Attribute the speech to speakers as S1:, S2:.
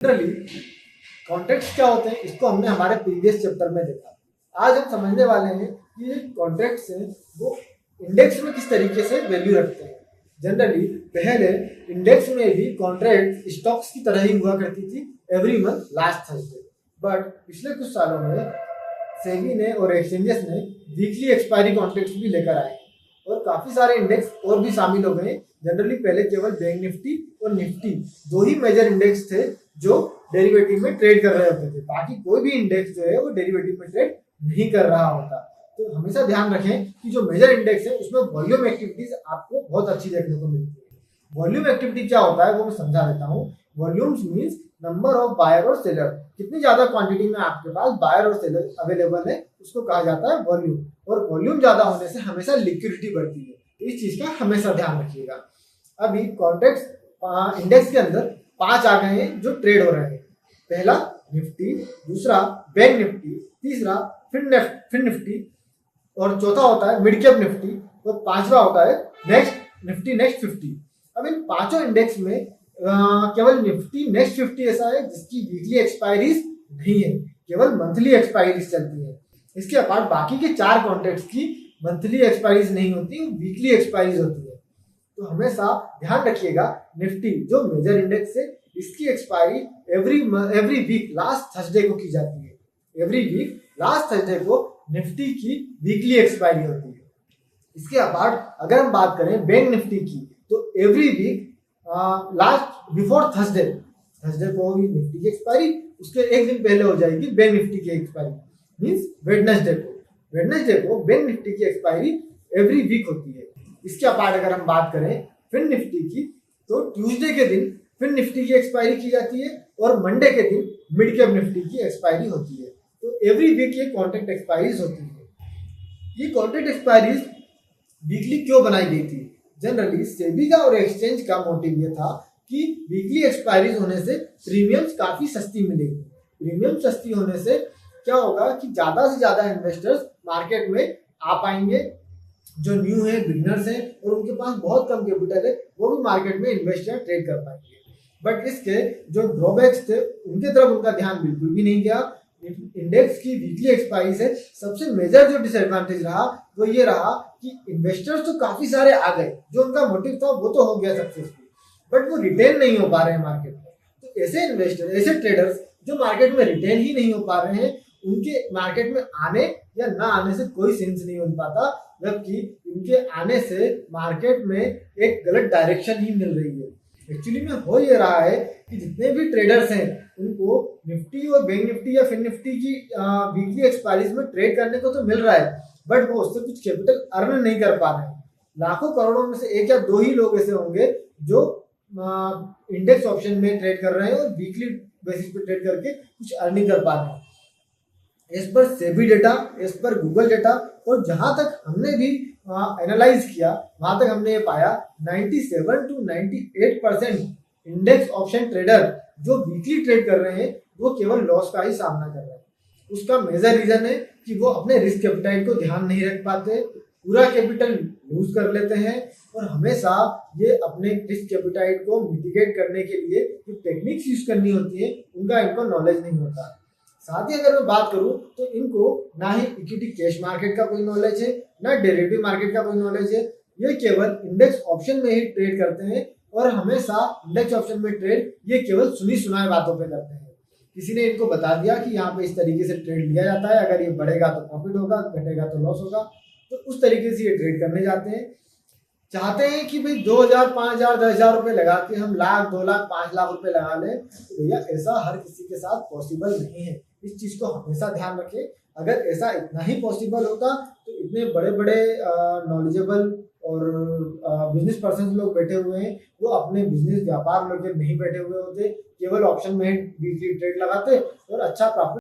S1: Generally contracts क्या होते हैं इसको हमने हमारे प्रीवियस चैप्टर में देखा। आज हम समझने वाले हैं कि कॉन्ट्रैक्ट्स हैं वो इंडेक्स में किस तरीके से वैल्यू रखते हैं। जनरली पहले इंडेक्स में भी कॉन्ट्रैक्ट स्टॉक्स की तरह ही हुआ करती थी every month last Thursday, but पिछले कुछ सालों में सेबी ने और एक्सचेंजेस ने वीकली एक्सपायरी कॉन्ट्रैक्ट्स भी लेकर आए और काफी सारे इंडेक्स और भी शामिल हो गए। जनरली पहले केवल बैंक निफ्टी और निफ्टी दो ही मेजर इंडेक्स थे जो डेरिवेटिव में ट्रेड कर रहे होते थे, बाकी कोई भी इंडेक्स जो है वो डेरिवेटिव में ट्रेड नहीं कर रहा होता। तो हमेशा ध्यान रखें कि जो मेजर इंडेक्स है उसमें वॉल्यूम एक्टिविटीज आपको बहुत अच्छी देखने को मिलती है। वॉल्यूम एक्टिविटी क्या होता है वो मैं समझा देता हूँ। Volumes means number of buyer और सेलर, कितनी ज्यादा क्वांटिटी में आपके पास बायर और सेलर अवेलेबल है उसको कहा जाता है वॉल्यूम। और वॉल्यूम ज्यादा होने से हमेशा लिक्विडिटी बढ़ती है, इस चीज का हमेशा ध्यान रखिएगा। अभी कॉन्ट्रैक्ट्स इंडेक्स के अंदर 5 आ गए हैं जो ट्रेड हो रहे हैं। पहला निफ्टी, दूसरा बैंक निफ्टी, तीसरा फिन निफ्टी और चौथा होता है मिड कैप निफ्टी और पांचवा होता है नेक्स्ट निफ्टी नेक्स्ट 50। अब इन पांचों इंडेक्स में केवल निफ्टी नेक्स्ट 50 ऐसा है जिसकी वीकली एक्सपायरीज नहीं है, केवल मंथली एक्सपायरीज चलती है। इसके अपार्ट बाकी के 4 कॉन्ट्रैक्ट्स की मंथली एक्सपायरीज नहीं होती, वीकली एक्सपायरीज होती है। तो हमेशा ध्यान रखिएगा निफ्टी जो मेजर इंडेक्स है इसकी expiry every week last Thursday को की जाती है। एवरी वीक लास्ट थर्सडे को निफ्टी की वीकली एक्सपायरी होती है। इसके अपार्ट अगर हम बात करें बैंक निफ्टी की तो every week last before Thursday को होगी निफ्टी की एक्सपायरी, उसके एक दिन पहले हो जाएगी बैंक निफ्टी की एक्सपायरी, मींस वेडनेसडे को बैंक निफ्टी की एक्सपायरी एवरी वीक होती है। इसके अपार्ट अगर हम बात करें फिन निफ्टी की तो ट्यूसडे के दिन फिन निफ्टी की एक्सपायरी की जाती है और मंडे के दिन मिड कैप निफ्टी की एक्सपायरी होती है। तो एवरी वीक ये कॉन्ट्रैक्ट एक्सपायरीज होती है। ये कॉन्ट्रैक्ट एक्सपायरीज वीकली क्यों बनाई गई थी? जनरली सेबी का और एक्सचेंज का मोटिव ये था कि वीकली एक्सपायरीज होने से प्रीमियम्स काफी सस्ती मिलेगी। प्रीमियम सस्ती होने से क्या होगा कि ज्यादा से ज्यादा इन्वेस्टर्स मार्केट में आ पाएंगे, जो न्यू है बिगिनर्स हैं और उनके पास बहुत कम कैपिटल है वो भी मार्केट में इन्वेस्ट या ट्रेड कर पाएंगे। बट इसके जो ड्रॉबैक्स थे उनकी तरफ उनका ध्यान बिल्कुल भी नहीं गया। इंडेक्स की वीकली एक्सपायरी से सबसे मेजर जो डिसएडवांटेज रहा वो ये रहा कि इन्वेस्टर्स तो काफी सारे आ गए, जो उनका मोटिव था वो तो हो गया सक्सेसफुल, बट वो रिटेन नहीं हो पा रहे हैं मार्केट में। तो ऐसे इन्वेस्टर, ऐसे ट्रेडर्स जो मार्केट में रिटेन ही नहीं हो पा रहे हैं, उनके मार्केट में आने या ना आने से कोई सेंस नहीं बन पाता, जबकि इनके आने से मार्केट में एक गलत डायरेक्शन ही मिल रही है। एक्चुअली में हो ये रहा है कि जितने भी ट्रेडर्स हैं उनको निफ्टी और बैंक निफ्टी या फिन निफ्टी की वीकली एक्सपायरीज में ट्रेड करने को तो मिल रहा है, बट वो उससे कुछ कैपिटल अर्न नहीं कर पा रहे हैं। लाखों करोड़ों में से 1 या 2 ही लोग ऐसे होंगे जो इंडेक्स ऑप्शन में ट्रेड कर रहे हैं और वीकली बेसिस पे ट्रेड करके कुछ अर्निंग कर पा रहे हैं। एज पर सेबी डेटा, एज पर गूगल डेटा और जहां तक हमने भी एनालाइज किया वहां तक हमने ये पाया 97 to 98% इंडेक्स ऑप्शन ट्रेडर जो वीकली ट्रेड कर रहे हैं वो केवल लॉस का ही सामना कर रहे हैं। उसका मेजर रीजन है कि वो अपने रिस्क कैपिटल को ध्यान नहीं रख पाते, पूरा कैपिटल लूज कर लेते हैं और हमेशा ये अपने रिस्क कैपिटल को मिटिगेट करने के लिए जो टेक्निक्स यूज करनी होती है उनका इनको नॉलेज नहीं होता। साथ ही अगर मैं बात करूं तो इनको ना ही इक्विटी कैश मार्केट का कोई नॉलेज है ना डेरिवेटिव मार्केट का कोई नॉलेज है। ये केवल इंडेक्स ऑप्शन में ही ट्रेड करते हैं और हमेशा इंडेक्स ऑप्शन में ट्रेड ये केवल सुनी सुनाई बातों पे करते हैं। किसी ने इनको बता दिया कि यहाँ पे इस तरीके से ट्रेड लिया जाता है, अगर ये बढ़ेगा तो प्रॉफिट होगा, घटेगा तो लॉस होगा, तो उस तरीके से ये ट्रेड करने जाते हैं। चाहते हैं कि भाई 2000, 5000, 10,000 रुपए लगा के हम लाख, 2 लाख, 5 लाख रुपए लगा लें, तो भैया ऐसा हर किसी के साथ पॉसिबल नहीं है। इस चीज को हमेशा ध्यान रखें। अगर ऐसा इतना ही पॉसिबल होता तो इतने बड़े बड़े नॉलेजेबल और बिजनेस पर्सन लोग बैठे हुए हैं वो अपने बिजनेस व्यापार लेकर नहीं बैठे हुए होते, केवल ऑप्शन में वीकली ट्रेड लगाते और अच्छा प्रॉफिट